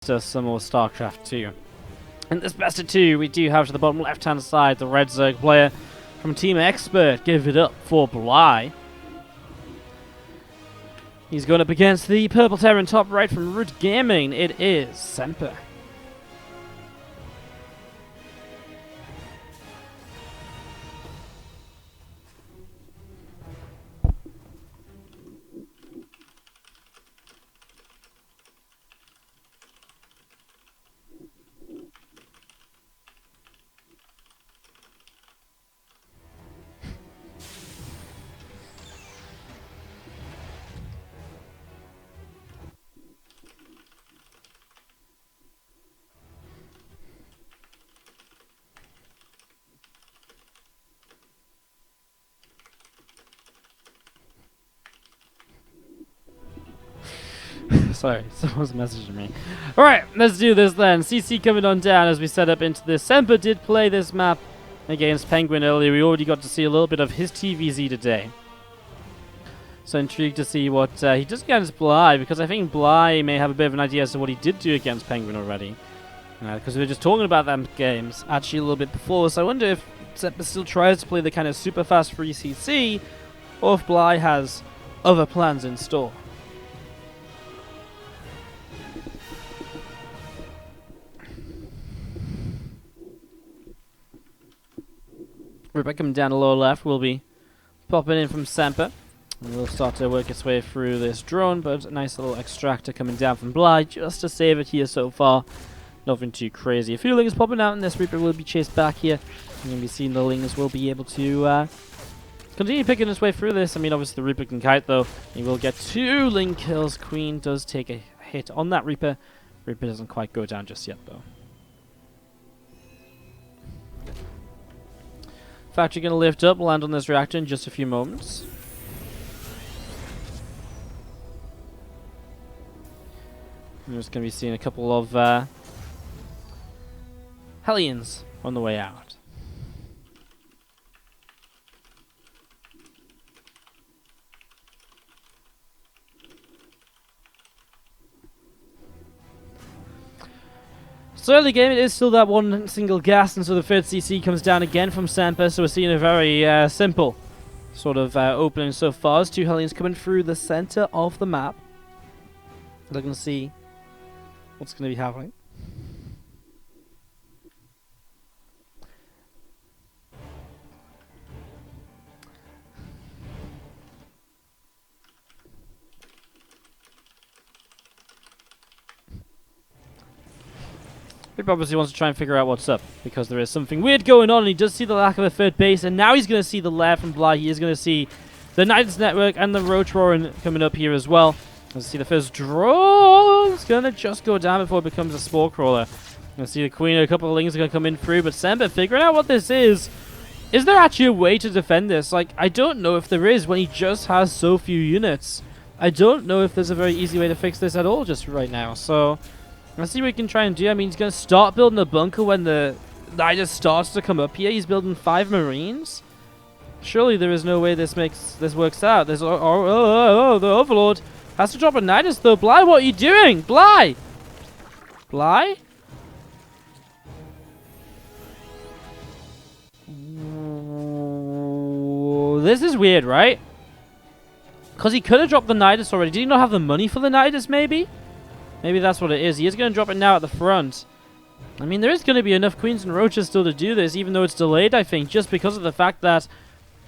some more StarCraft 2. In this best of 2, we do have to the bottom left-hand side the Red Zerg player from Team Expert. Give it up for Bly. He's going up against the Purple Terran top right from Root Gaming. It is Semper. Sorry, someone's messaging me. Alright, let's do this then. CC coming on down as we set up into this. Semper did play this map against Penguin earlier. We already got to see a little bit of his TvZ today. So intrigued to see what he does against Bly, because I think Bly may have a bit of an idea as to what he did do against Penguin already. Because we were just talking about them games actually a little bit before, so I wonder if Semper still tries to play the kind of super fast free CC, or if Bly has other plans in store. Ripper coming down the lower left will be popping in from Semper. And we'll start to work its way through this drone, but a nice little extractor coming down from Bly just to save it here so far. Nothing too crazy. A few lings popping out, and this Reaper will be chased back here. And you'll be seeing the lings will be able to continue picking its way through this. I mean, obviously the Reaper can kite though. He will get 2 ling kills. Queen does take a hit on that Reaper. Reaper doesn't quite go down just yet though. Factory going to lift up, land on this reactor in just a few moments. We're just going to be seeing a couple of Hellions on the way out. So early game, it is still that one single gas, and so the third CC comes down again from Semper, so we're seeing a very simple sort of opening so far. As 2 Hellions coming through the center of the map. Looking to see what's going to be happening. He obviously wants to try and figure out what's up, because there is something weird going on, and he does see the lack of a third base, and now he's going to see the lair from Bly. He is going to see the Nidus Network and the Roach Roaring coming up here as well. Let's see the first drone. It's going to just go down before it becomes a Spore Crawler. Let's see the Queen, a couple of lings are going to come in through, but Semper figuring out what this is. Is there actually a way to defend this? Like, I don't know if there is when he just has so few units. I don't know if there's a very easy way to fix this at all just right now, so let's see what he can try and do. I mean, he's going to start building a bunker when the Nidus starts to come up here. He's building 5 Marines. Surely there is no way this works out. There's the Overlord has to drop a Nidus though. Bly, what are you doing? Bly! Bly? This is weird, right? Because he could have dropped the Nidus already. Did he not have the money for the Nidus, maybe? Maybe that's what it is. He is going to drop it now at the front. I mean, there is going to be enough Queens and Roaches still to do this, even though it's delayed, I think, just because of the fact that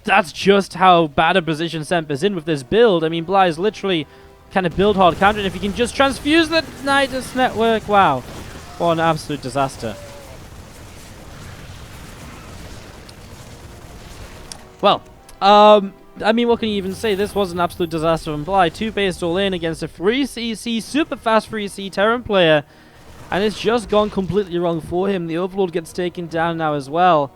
that's just how bad a position Semper's in with this build. I mean, Bly is literally kind of build hard counter, and if he can just transfuse the Nidus Network, wow. What an absolute disaster. Well, I mean, what can you even say? This was an absolute disaster from Bly. 2 based all in against a 3CC, super fast 3C Terran player. And it's just gone completely wrong for him. The Overlord gets taken down now as well.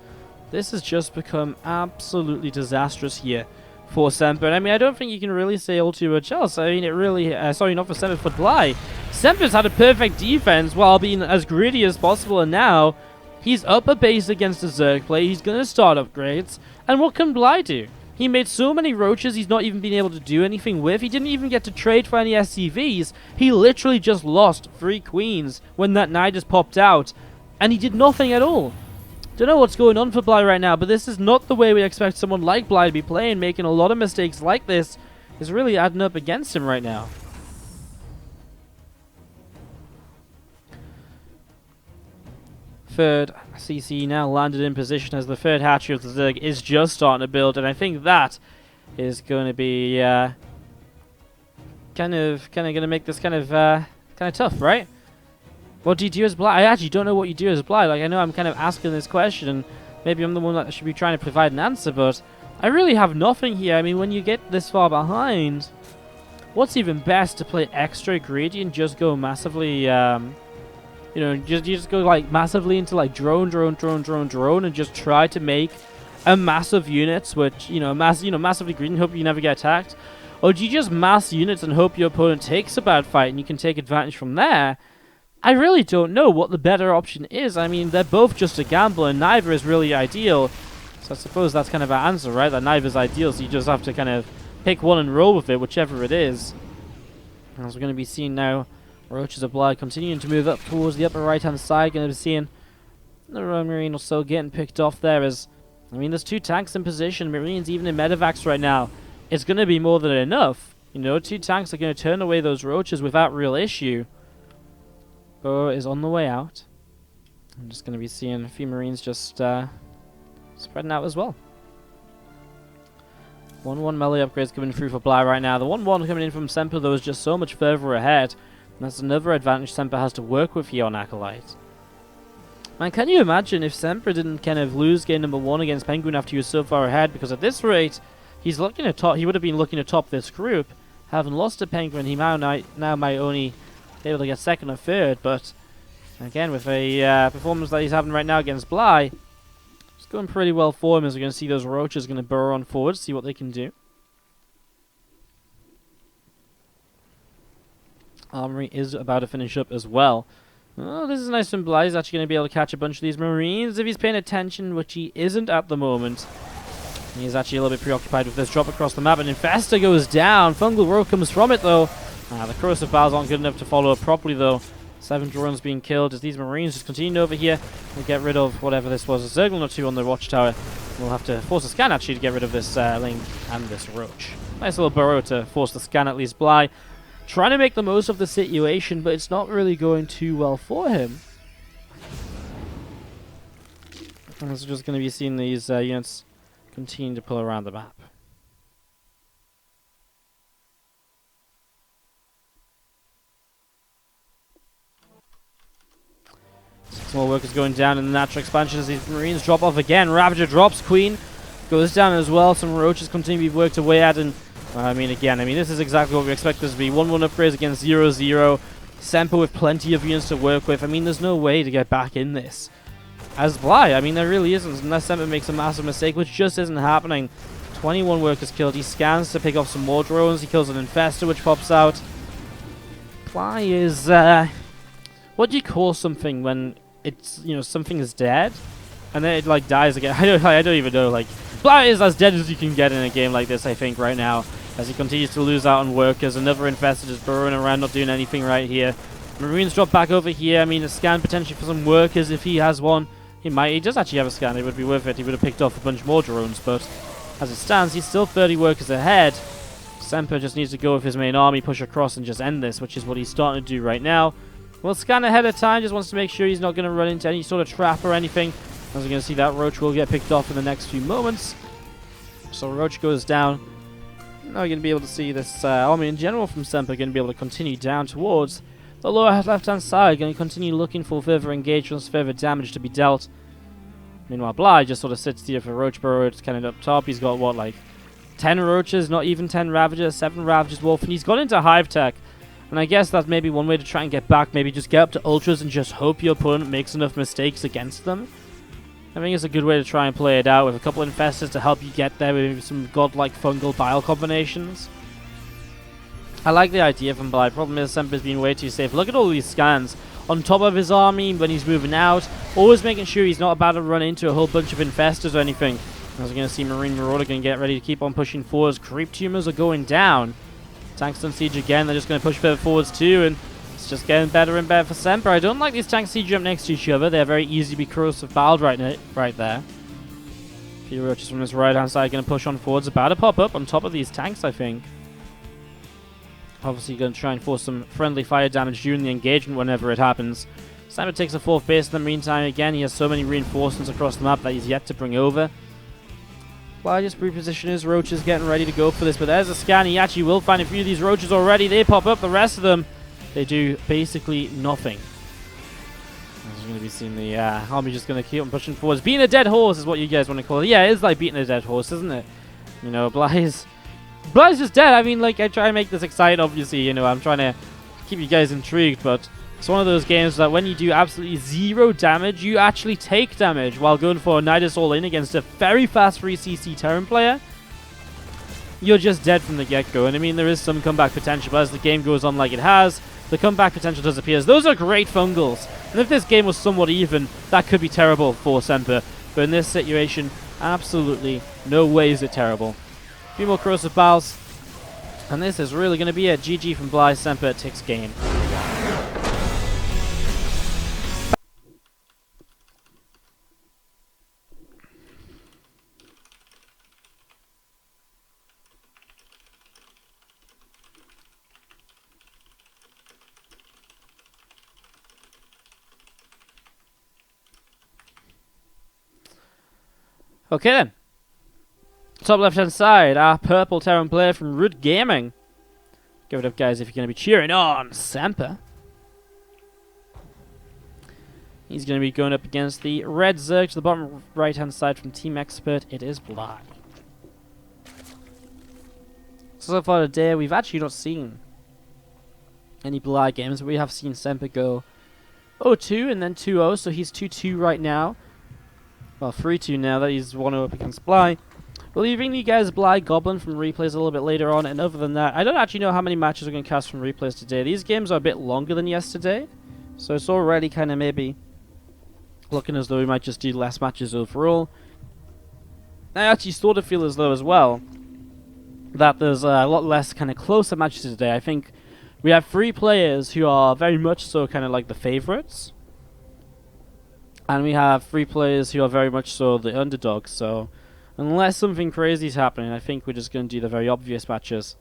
This has just become absolutely disastrous here for Semper. And I mean, I don't think you can really say all too much else. I mean, it really... sorry, not for Semper, for Bly. Semper's had a perfect defense while being as greedy as possible. And now, he's up a base against a Zerg player. He's going to start upgrades. And what can Bly do? He made so many roaches he's not even been able to do anything with. He didn't even get to trade for any SCVs. He literally just lost 3 queens when that knight just popped out. And he did nothing at all. Don't know what's going on for Bly right now, but this is not the way we expect someone like Bly to be playing. Making a lot of mistakes like this is really adding up against him right now. Third CC now landed in position as the third hatchery of the Zerg is just starting to build, and I think that is going to be kind of going to make this kind of tough, right? What do you do as Bly? I actually don't know what you do as Bly. Like, I know I'm kind of asking this question, and maybe I'm the one that should be trying to provide an answer, but I really have nothing here. I mean, when you get this far behind, what's even best, to play extra greedy and just go massively, you know, you just go like massively into like drone, and just try to make a massive units, which, you know, massively greedy and hope you never get attacked? Or do you just mass units and hope your opponent takes a bad fight and you can take advantage from there? I really don't know what the better option is. I mean, they're both just a gamble and neither is really ideal. So I suppose that's kind of our answer, right? That neither is ideal, so you just have to kind of pick one and roll with it, whichever it is. As we're going to be seeing now, Roaches of Blood continuing to move up towards the upper right-hand side. Going to be seeing the Marine also getting picked off there as, I mean, there's 2 tanks in position. Marines even in medevacs right now. It's going to be more than enough. You know, 2 tanks are going to turn away those Roaches without real issue. Burrow is on the way out. I'm just going to be seeing a few Marines just spreading out as well. 1-1 melee upgrades coming through for Bly right now. The 1-1 coming in from Semper, though, is just so much further ahead. And that's another advantage Semper has to work with here on Acolyte. Man, can you imagine if Semper didn't kind of lose game number 1 against Penguin after he was so far ahead? Because at this rate, he's looking to top. He would have been looking to top this group. Having lost to Penguin, he now might only be able to get 2nd or 3rd. But again, with a performance that he's having right now against Bly, it's going pretty well for him. As we're going to see those Roaches going to burrow on forward, see what they can do. Armory is about to finish up as well. Oh, this is nice from Bly. He's actually going to be able to catch a bunch of these Marines if he's paying attention, which he isn't at the moment. He's actually a little bit preoccupied with this drop across the map, and Infesta goes down. Fungal Row comes from it, though. The corrosive bars aren't good enough to follow up properly, though. 7 drones being killed as these Marines just continue over here. We'll get rid of whatever this was, a Zerglin or 2 on the watchtower. We'll have to force a scan, actually, to get rid of this Link and this Roach. Nice little burrow to force the scan, at least. Bly trying to make the most of the situation, but it's not really going too well for him. And we're just going to be seeing these units continue to pull around the map. 6 more workers going down in the natural expansion as these Marines drop off again. Ravager drops, Queen goes down as well. Some Roaches continue to be worked away at, and this is exactly what we expect this to be. 1-1 upgrades against 0-0. Semper with plenty of units to work with. I mean, there's no way to get back in this as Bly. I mean, there really isn't, unless Semper makes a massive mistake, which just isn't happening. 21 workers killed. He scans to pick off some more drones. He kills an Infestor, which pops out. Bly is, what do you call something when it's, you know, something is dead and then it like dies again? I don't even know. Like, Bly is as dead as you can get in a game like this, I think, right now, as he continues to lose out on workers. Another Infestor just burrowing around, not doing anything right here. Marines drop back over here. I mean, a scan potentially for some workers if he has one. He does actually have a scan. It would be worth it. He would have picked off a bunch more drones, but as it stands, he's still 30 workers ahead. Semper just needs to go with his main army, push across, and just end this, which is what he's starting to do right now. Well, scan ahead of time, just wants to make sure he's not going to run into any sort of trap or anything. As we're going to see, that Roach will get picked off in the next few moments. So Roach goes down. Now we're going to be able to see this army in general from Semper going to be able to continue down towards the lower left-hand side, going to continue looking for further engagements, further damage to be dealt. Meanwhile, Bly just sort of sits here for Roach Burrow. It's kind of up top. He's got, what, like 10 Roaches, not even 10 Ravagers, 7 Ravagers, Wolf, and he's gone into Hive Tech. And I guess that's maybe one way to try and get back. Maybe just get up to Ultras and just hope your opponent makes enough mistakes against them. I think it's a good way to try and play it out with a couple of Infestors to help you get there with some godlike fungal bile combinations. I like the idea from Bly. Problem is, Semper's been way too safe. Look at all these scans on top of his army when he's moving out. Always making sure he's not about to run into a whole bunch of Infestors or anything. As we're going to see Marine Marauder going to get ready to keep on pushing forwards. Creep tumors are going down. Tanks on siege again. They're just going to push further forwards too, and it's just getting better and better for Semper. I don't like these tanks siege up next to each other. They're very easy to be corrosive bowed right there. A few roaches from this right-hand side going to push on forwards. About to pop up on top of these tanks, I think. Obviously going to try and force some friendly fire damage during the engagement whenever it happens. Semper takes a 4th base in the meantime. Again, he has so many reinforcements across the map that he's yet to bring over. Fly just reposition his roaches, getting ready to go for this, but there's a scan. He actually will find a few of these roaches already. They pop up. The rest of them, they do basically nothing. As we're going to be seeing the army just going to keep on pushing forwards. Beating a dead horse is what you guys want to call it. Yeah, it is like beating a dead horse, isn't it? You know, Bly's just dead. I mean, like, I try and make this exciting, obviously. You know, I'm trying to keep you guys intrigued, but it's one of those games that when you do absolutely 0 damage, you actually take damage while going for a Nidus all-in against a very fast 3cc Terran player. You're just dead from the get-go. And I mean, there is some comeback potential, but as the game goes on like it has, the comeback potential disappears. Those are great fungals. And if this game was somewhat even, that could be terrible for Semper. But in this situation, absolutely no way is it terrible. A few more corrosive bows. And this is really going to be a GG from Bly. Semper takes game. Okay then. Top left hand side, our purple Terran player from Root Gaming. Give it up, guys, if you're going to be cheering on Semper. He's going to be going up against the red Zerg to the bottom right hand side from Team Expert. It is Bly. So far today, we've actually not seen any Bly games, but we have seen Semper go 0-2 and then 2-0, so he's 2-2 right now. Well, 3-2 now that he's 1-0 up against Bly. We'll be bringing you guys Bly Goblin from replays a little bit later on, and other than that, I don't actually know how many matches we're going to cast from replays today. These games are a bit longer than yesterday, so it's already kind of maybe looking as though we might just do less matches overall. I actually sort of feel as though as well that there's a lot less kind of closer matches today. I think we have 3 players who are very much so kind of like the favorites. And we have 3 players who are very much so the underdogs, so unless something crazy is happening, I think we're just going to do the very obvious matches.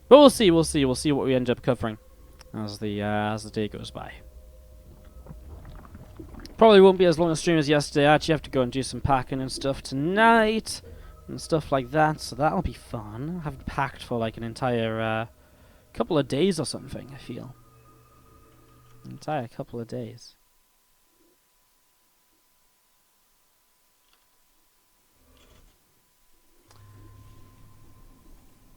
But we'll see what we end up covering as the day goes by. Probably won't be as long a stream as yesterday. I actually have to go and do some packing and stuff tonight, and stuff like that, so that'll be fun. I haven't packed for like an entire couple of days or something, I feel. An entire couple of days.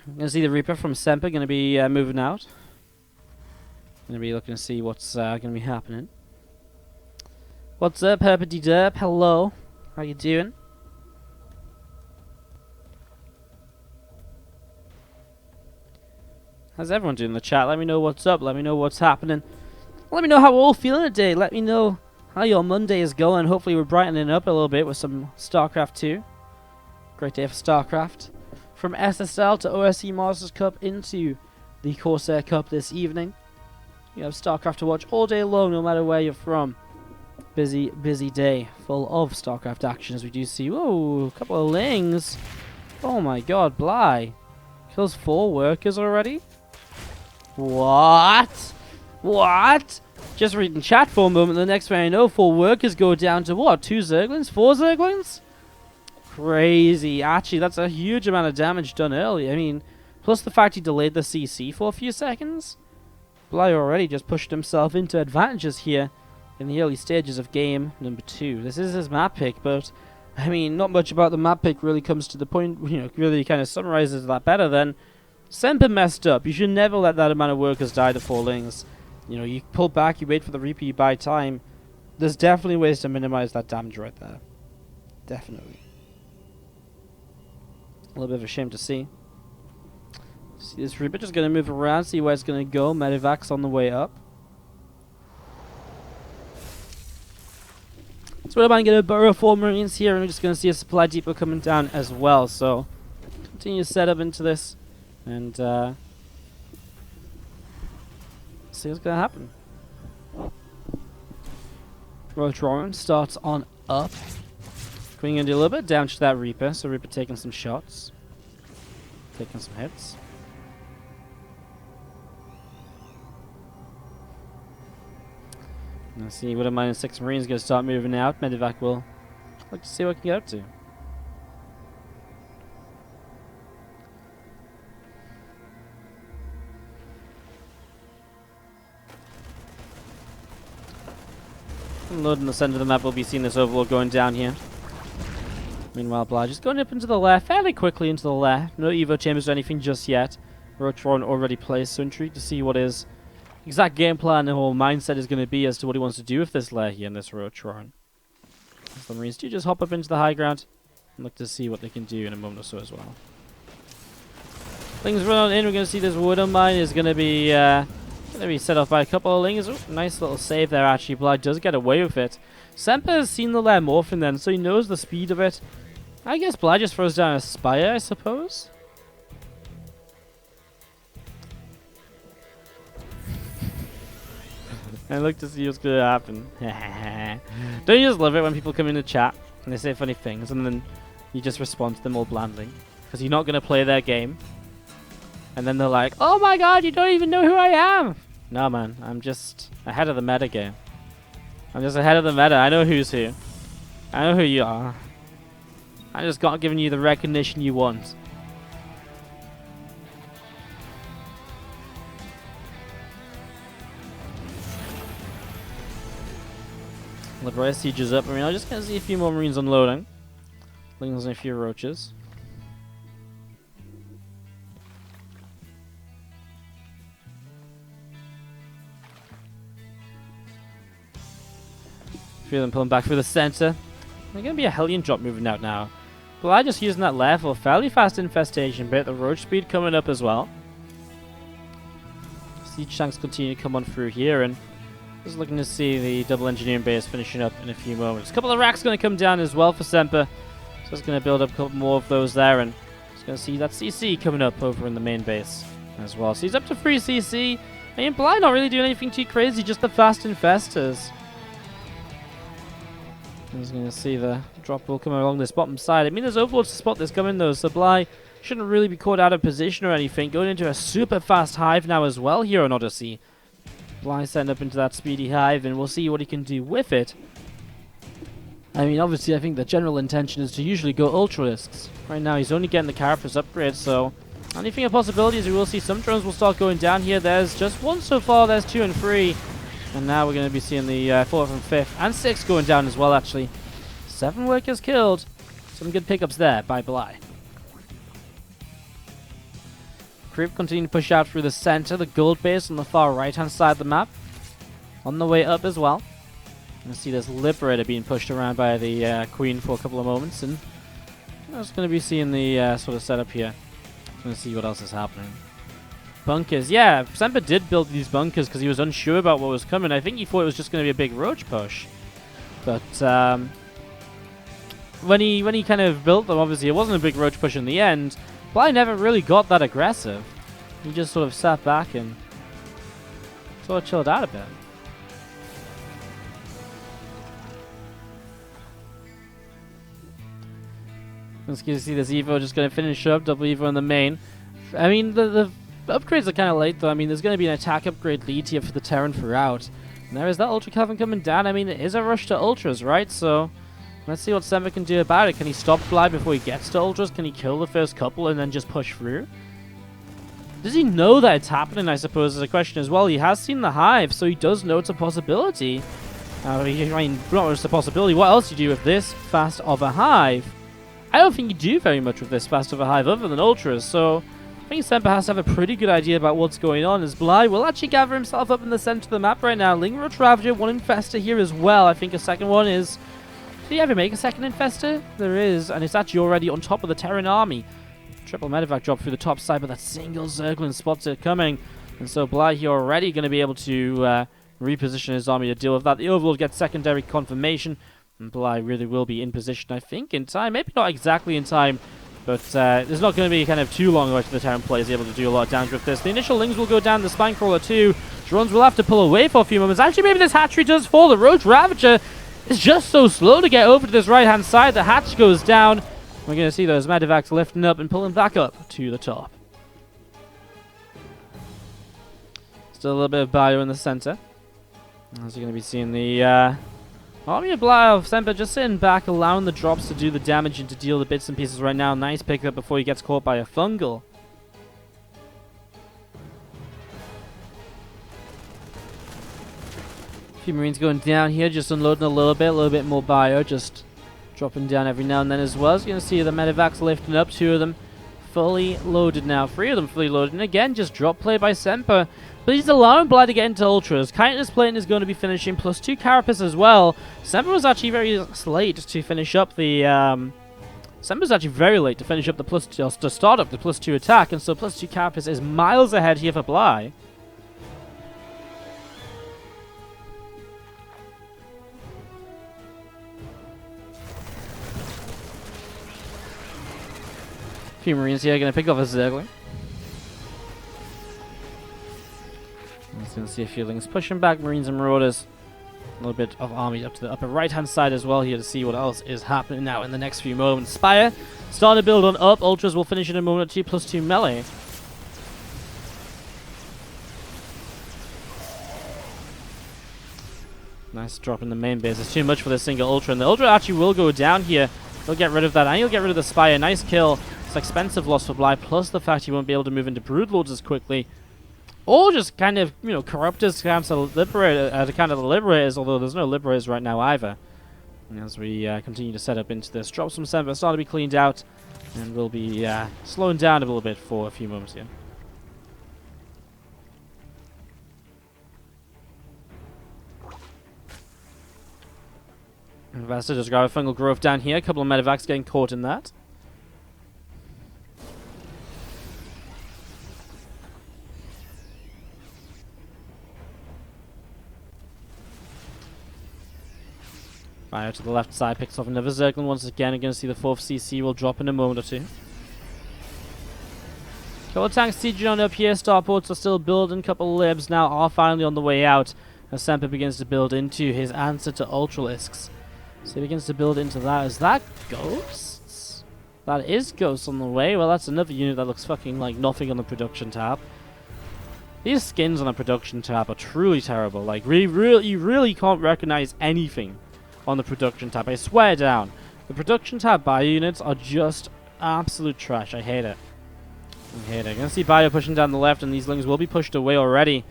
Going to see the Reaper from Semper going to be moving out. Going to be looking to see what's going to be happening. What's up, Herpity Derp? Hello. How you doing? How's everyone doing in the chat? Let me know what's up. Let me know what's happening. Let me know how we're all feeling today. Let me know how your Monday is going. Hopefully we're brightening up a little bit with some StarCraft 2. Great day for StarCraft. From SSL to OSC Masters Cup into the Corsair Cup this evening. You have StarCraft to watch all day long, no matter where you're from. Busy, busy day full of StarCraft action, as we do see. Whoa, a couple of lings. Oh my god, Bly kills 4 workers already? What? What? Just reading chat for a moment, the next thing I know, 4 workers go down to what? 2 Zerglings? 4 Zerglings? Crazy. Actually, that's a huge amount of damage done early. I mean, plus the fact he delayed the CC for a few seconds. Bly already just pushed himself into advantages here in the early stages of game number 2. This is his map pick, but I mean, not much about the map pick really comes to the point, you know, really kind of summarizes that better than Semper messed up. You should never let that amount of workers die to 4 lings. You know, you pull back, you wait for the Reaper, you buy time. There's definitely ways to minimize that damage right there. Definitely. A little bit of a shame to see. See this Reaper just going to move around, see where it's going to go. Medivac's on the way up. So we're going to get a burrow 4 Marines here, and we're just going to see a supply depot coming down as well. So continue to set up into this, and see what's going to happen. Roach Roaring starts on up. We're going to do a little bit of damage to that Reaper, so Reaper taking some shots. Taking some hits. Let's see, wouldn't mind 6 Marines going to start moving out. Medivac will look to see what it can get up to. Load in the center of the map, we'll be seeing this overlord going down here. Meanwhile, Blige is going up into the left, fairly quickly into the left. No Evo Chambers or anything just yet. Roachron already placed, so intrigued to see what his exact game plan and whole mindset is going to be as to what he wants to do with this lair here in this Roachron. The Marines do just hop up into the high ground and look to see what they can do in a moment or so as well. Things run on in, we're going to see this Widow Mine is going to be set off by a couple of Lings. Oh, nice little save there actually. Blige does get away with it. Semper has seen the lair morphin then, so he knows the speed of it. I guess Blige just throws down a Spire, I suppose. And look to see what's going to happen. Don't you just love it when people come in the chat and they say funny things and then you just respond to them all blandly? Because you're not going to play their game. And then they're like, oh my god, you don't even know who I am! No man, I'm just ahead of the meta game. I'm just ahead of the meta. I know who's who. I know who you are. I just got giving you the recognition you want. Libera sieges up. I mean, I'm just going to see a few more Marines unloading. Lings and a few Roaches. A few of them pulling back through the center. There's going to be a Hellion drop moving out now. But I just using that lair for a fairly fast infestation bit. The Roach speed coming up as well. Siege tanks continue to come on through here, and just looking to see the double engineering base finishing up in a few moments. A couple of racks going to come down as well for Semper. So it's going to build up a couple more of those there, and just going to see that CC coming up over in the main base as well. So he's up to 3 CC. I mean, Bligh not really doing anything too crazy, just the fast infestors. He's going to see the drop will come along this bottom side. I mean, there's overlords to spot this coming though, so Bligh shouldn't really be caught out of position or anything. Going into a super fast hive now as well here on Odyssey. Bligh setting up into that speedy hive, and we'll see what he can do with it. I mean, obviously, I think the general intention is to usually go Ultralisks. Right now, he's only getting the Carapace upgrade, so anything a possibility is we will see some drones will start going down here. There's just 1 so far, there's 2 and 3. And now we're going to be seeing the 4th and 5th and 6th going down as well, actually. 7 workers killed. Some good pickups there by Bligh. Creep continue to push out through the center, the gold base on the far right-hand side of the map. On the way up as well. You see this Liberator being pushed around by the Queen for a couple of moments. And I'm just going to be seeing the sort of setup here. Going to see what else is happening. Bunkers. Yeah, Semper did build these bunkers because he was unsure about what was coming. I think he thought it was just going to be a big roach push. But when he kind of built them, obviously it wasn't a big roach push in the end. Bligh never really got that aggressive. He just sort of sat back and sort of chilled out a bit. Let's get to see this Evo just going to finish up. Double Evo in the main. I mean, the upgrades are kind of late though. I mean, there's going to be an attack upgrade lead here for the Terran throughout. And there is that Ultra Cavern coming down. I mean, it is a rush to Ultras, right? So let's see what Semper can do about it. Can he stop Bligh before he gets to Ultras? Can he kill the first couple and then just push through? Does he know that it's happening, I suppose, is a question as well. He has seen the hive, so he does know it's a possibility. I mean, not just a possibility. What else do you do with this fast of a hive? I don't think you do very much with this fast of a hive other than Ultras, so I think Semper has to have a pretty good idea about what's going on, as Bligh will actually gather himself up in the center of the map right now. Ling Roach Ravager, 1 Infestor here as well. I think a second one is... Did he ever make a second Infestor? There is, and it's actually already on top of the Terran army. Triple Medivac drop through the top side, but that single Zerglin spots it coming. And so Bligh here already going to be able to reposition his army to deal with that. The Overlord gets secondary confirmation. And Bly really will be in position, I think, in time. Maybe not exactly in time, but there's not going to be kind of too long until the town player is able to do a lot of damage with this. The initial Lings will go down, the Spine Crawler too. Drones will have to pull away for a few moments. Actually, maybe this hatchery does fall. The Roach Ravager is just so slow to get over to this right-hand side. The hatch goes down. We're going to see those Medivacs lifting up and pulling back up to the top. Still a little bit of bio in the center. As you're going to be seeing the Army of Bly of Semper just sitting back, allowing the drops to do the damage and to deal the bits and pieces right now. Nice pickup before he gets caught by a fungal. A few Marines going down here, just unloading a little bit more bio, just dropping down every now and then as well. So you're going to see the Medivacs lifting up, 2 of them fully loaded now, 3 of them fully loaded. And again, just drop play by Semper. But he's allowing Bly to get into Ultras. Chitinous Plating is going to be finishing, plus 2 Carapace as well. Semper was actually very late to finish up the... Semper's actually very late to finish up the to start up the plus 2 attack, and so plus 2 Carapace is miles ahead here for Bly. A few Marines here going to pick off a Zergling. He's going to see a few Lings pushing back Marines and Marauders. A little bit of army up to the upper right-hand side as well here to see what else is happening now in the next few moments. Spire starting to build on up. Ultras will finish in a moment or 2 plus 2 melee. Nice drop in the main base. It's too much for the single Ultra, and the Ultra actually will go down here. He'll get rid of that, and he'll get rid of the Spire. Nice kill. It's expensive loss for Bly, plus the fact he won't be able to move into Broodlords as quickly. Or just kind of, you know, Corruptors cancel Liberator, kind of the Liberators, although there's no Liberators right now either. And as we continue to set up into this, drops from Semper start to be cleaned out, and we'll be slowing down a little bit for a few moments here. Investor does grab a Fungal Growth down here, a couple of Medivacs getting caught in that. Fire to the left side, picks off another Zergling once again. You're going to see the 4th CC will drop in a moment or 2. Couple tanks sieging on up here. Starports are still building. Couple libs now are finally on the way out as Semper begins to build into his answer to Ultralisks. So he begins to build into that. Is that Ghosts? That is Ghosts on the way. Well, that's another unit that looks fucking like nothing on the production tab. These skins on the production tab are truly terrible. Like, you really can't recognize anything on the production tab. I swear down. The production tab bio units are just absolute trash. I hate it. I hate it. I'm going to see bio pushing down the left, and these Lings will be pushed away already.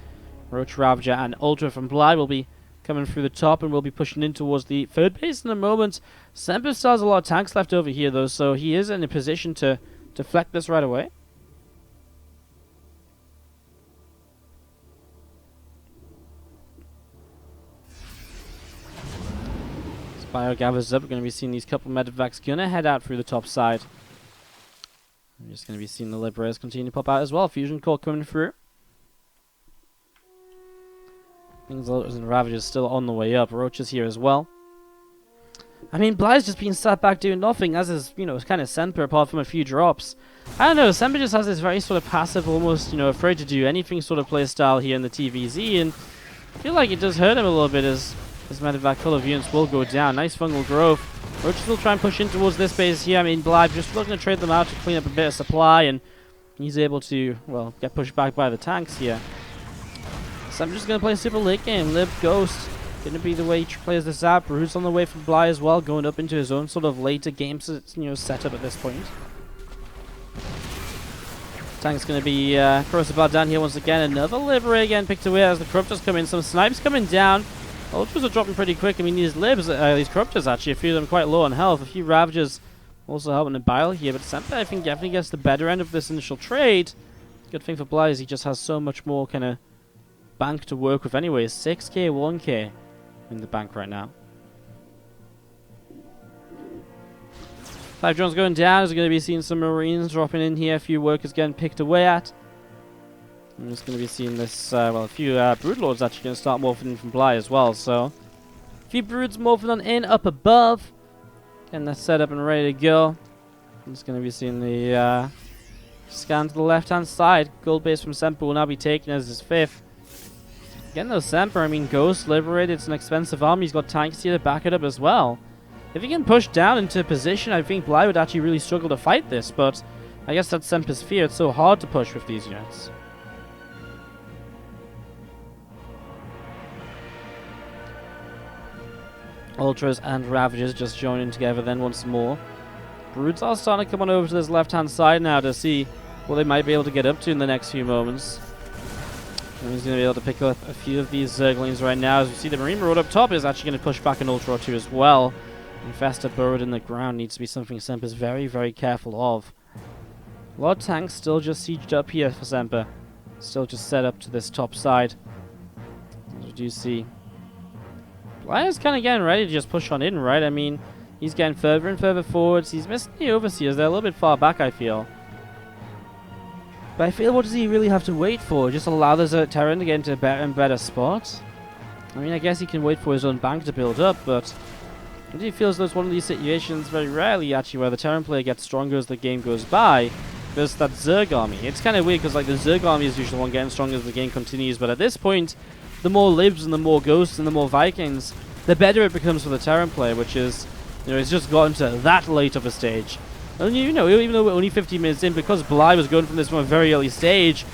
Roach Ravager and Ultra from Bly will be coming through the top, and will be pushing in towards the 3rd base in a moment. Semper still has a lot of tanks left over here, though, so he is in a position to deflect this right away. Bio gathers up. We're going to be seeing these couple Medivacs going to head out through the top side. We're just going to be seeing the Liberators continue to pop out as well. Fusion Core coming through. Things and Ravagers still on the way up. Roach is here as well. I mean, Bly's just been sat back doing nothing, as is, you know, kind of Semper, apart from a few drops. I don't know, Semper just has this very sort of passive, almost, you know, afraid to do anything sort of play style here in the TvZ, and I feel like it does hurt him a little bit as Medivac full of units will go down. Nice Fungal Growth. Roaches will try and push in towards this base here. I mean, Bly just looking to trade them out to clean up a bit of supply, and he's able to, well, get pushed back by the tanks here. So I'm just going to play a super late game. Lib Ghost going to be the way he plays this out. Brood's on the way from Bly as well, going up into his own sort of later game, setup at this point. Tank's going to be Corrosive down here once again. Another Liberator again picked away as the Corruptors come in. Some Snipes coming down. Ultras are dropping pretty quick. I mean, these Libs, these Corruptors actually, a few of them quite low on health. A few Ravagers also helping to bile here, but Semper, I think, definitely gets the better end of this initial trade. Good thing for Bly is he just has so much more kind of bank to work with anyways. 6k, 1k in the bank right now. 5 drones going down. Is going to be seeing some Marines dropping in here. A few workers getting picked away at. I'm just going to be seeing this, well, a few Broodlords actually going to start morphing in from Bly as well, so A few broods morphing on in up above. Getting that set up and ready to go. I'm just going to be seeing the scan to the left-hand side. Gold base from Semper will now be taken as his 5th. Again, though, Semper, I mean, Ghost, Liberated, it's an expensive army. He's got tanks here to back it up as well. If he can push down into position, I think Bly would actually really struggle to fight this, but I guess that's Semper's fear. It's so hard to push with these units. Ultras and Ravagers just joining together then once more. Broods are starting to come on over to this left-hand side now to see what they might be able to get up to in the next few moments. And he's going to be able to pick up a few of these Zerglings right now. As we see, the Marine Road up top is actually going to push back an Ultra or two as well. Infestor burrowed in the ground needs to be something Semper's very, very careful of. A lot of tanks still just sieged up here for Semper. Still just set up to this top side. As we do see, Bly is kind of getting ready to just push on in, right? I mean, he's getting further and further forwards. He's missing the Overseers. They're a little bit far back, I feel. But I feel, what does he really have to wait for? Just allow the Terran to get into a better and better spot? I mean, I guess he can wait for his own bank to build up, but I do feel as though it's one of these situations, very rarely actually, where the Terran player gets stronger as the game goes by. There's that Zerg army. It's kind of weird because like the Zerg army is usually the one getting stronger as the game continues, but at this point, the more Libs and the more Ghosts and the more Vikings, the better it becomes for the Terran player, which is, you know, it's just gotten to that late of a stage. And you know, even though we're only 15 minutes in, because Bly was going from this from a very early stage,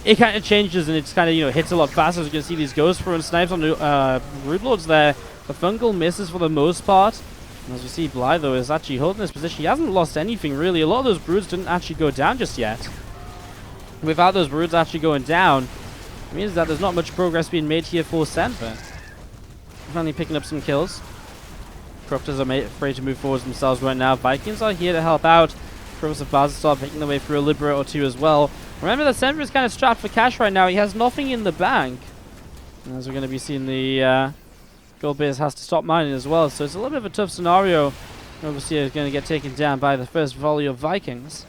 it kind of changes and it's kind of, you know, hits a lot faster. As you can see, these Ghosts throwing snipes on the Brood Lords there. The Fungal misses for the most part. And as we see, Bly, though, is actually holding this position. He hasn't lost anything, really. A lot of those Broods didn't actually go down just yet. Without those Broods actually going down, it means that there's not much progress being made here for Semper. Finally picking up some kills. Corruptors are afraid to move forwards themselves right now. Vikings are here to help out. Provost of Bazastar making their way through a Liberator or two as well. Remember that Semper is kind of strapped for cash right now. He has nothing in the bank. And as we're going to be seeing, the gold base has to stop mining as well. So it's a little bit of a tough scenario. Overseer is going to get taken down by the first volley of Vikings.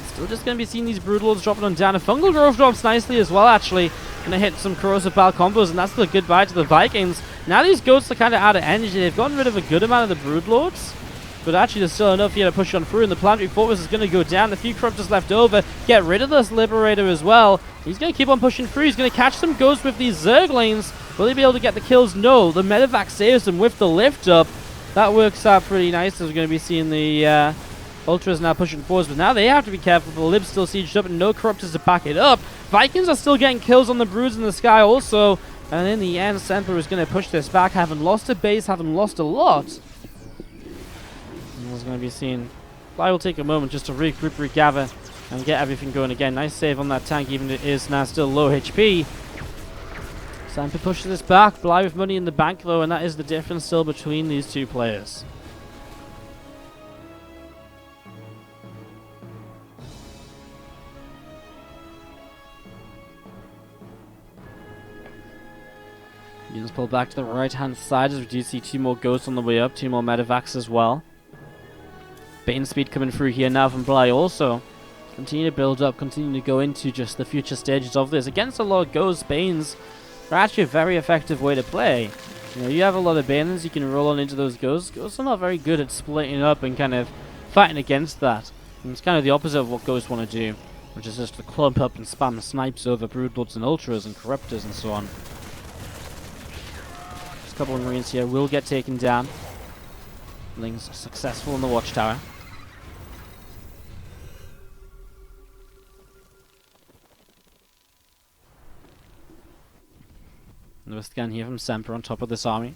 Still just going to be seeing these Broodlords dropping on down. A Fungal Grove drops nicely as well, actually. Going to hit some Corrosive Pile combos, and that's the goodbye to the Vikings. Now these Ghosts are kind of out of energy. They've gotten rid of a good amount of the Broodlords. But actually there's still enough here to push on through, and the Planetary Fortress is going to go down. A few Corruptors left over. Get rid of this Liberator as well. He's going to keep on pushing through. He's going to catch some Ghosts with these Zerglings. Will he be able to get the kills? No. The Medevac saves him with the lift up. That works out pretty nice, as we're going to be seeing the Ultras now pushing forwards. But now they have to be careful. The Libs still sieged up and no Corruptors to back it up. Vikings are still getting kills on the Broods in the sky also. And in the end, Semper is going to push this back, having lost a base, having lost a lot. And there's going to be seen. Bly will take a moment just to regroup, regather, and get everything going again. Nice save on that tank, even if it is now still low HP. Semper pushes this back. Bly with money in the bank, though, and that is the difference still between these two players. Units pull back to the right-hand side as we do see two more Ghosts on the way up, two more Medevacs as well. Bane speed coming through here now from Bly also. Continue to build up, continue to go into just the future stages of this. Against a lot of Ghosts, Banes are actually a very effective way to play. You know, you have a lot of Banes, you can roll on into those Ghosts. Ghosts are not very good at splitting up and kind of fighting against that. And it's kind of the opposite of what Ghosts want to do, which is just to clump up and spam snipes over Broodlords and Ultras and Corruptors and so on. A couple of Marines here will get taken down. Ling's successful in the Watchtower. Another scan here from Semper on top of this army.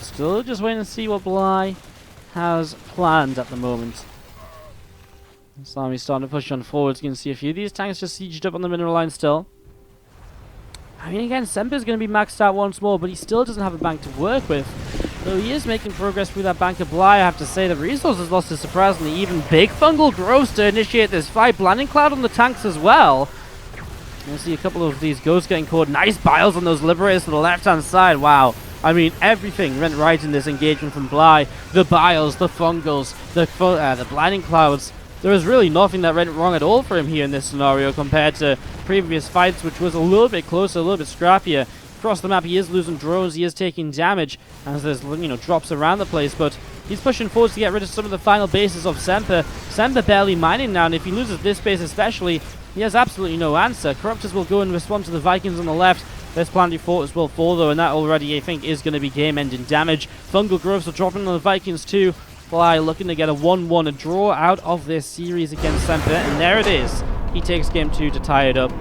Still just waiting to see what Bly has planned at the moment. This army's starting to push on forwards. You can see a few of these tanks just sieged up on the mineral line still. I mean, again, Semper's going to be maxed out once more, but he still doesn't have a bank to work with. Though he is making progress through that bank of Bly, I have to say. The resources lost is surprisingly even. Big Fungal Growth to initiate this fight. Blinding Cloud on the tanks as well. You'll see a couple of these Ghosts getting caught. Nice biles on those Liberators to the left-hand side. Wow. I mean, everything went right in this engagement from Bly. The biles, the Fungals, the Blinding Clouds. There was really nothing that went wrong at all for him here in this scenario compared to previous fights, which was a little bit closer, a little bit scrappier. across the map. He is losing drones. He is taking damage as there's, you know, drops around the place, but he's pushing forward to get rid of some of the final bases of Semper. Semper barely mining now, and if he loses this base especially, he has absolutely no answer. Corruptors will go and respond to the Vikings on the left. There's Planetary Fort as well for, though, and that already, I think, is going to be game-ending damage. Fungal Growths are dropping on the Vikings too. Fly looking to get a 1-1, a draw out of this series against Semper, and there it is. He takes game 2 to tie it up.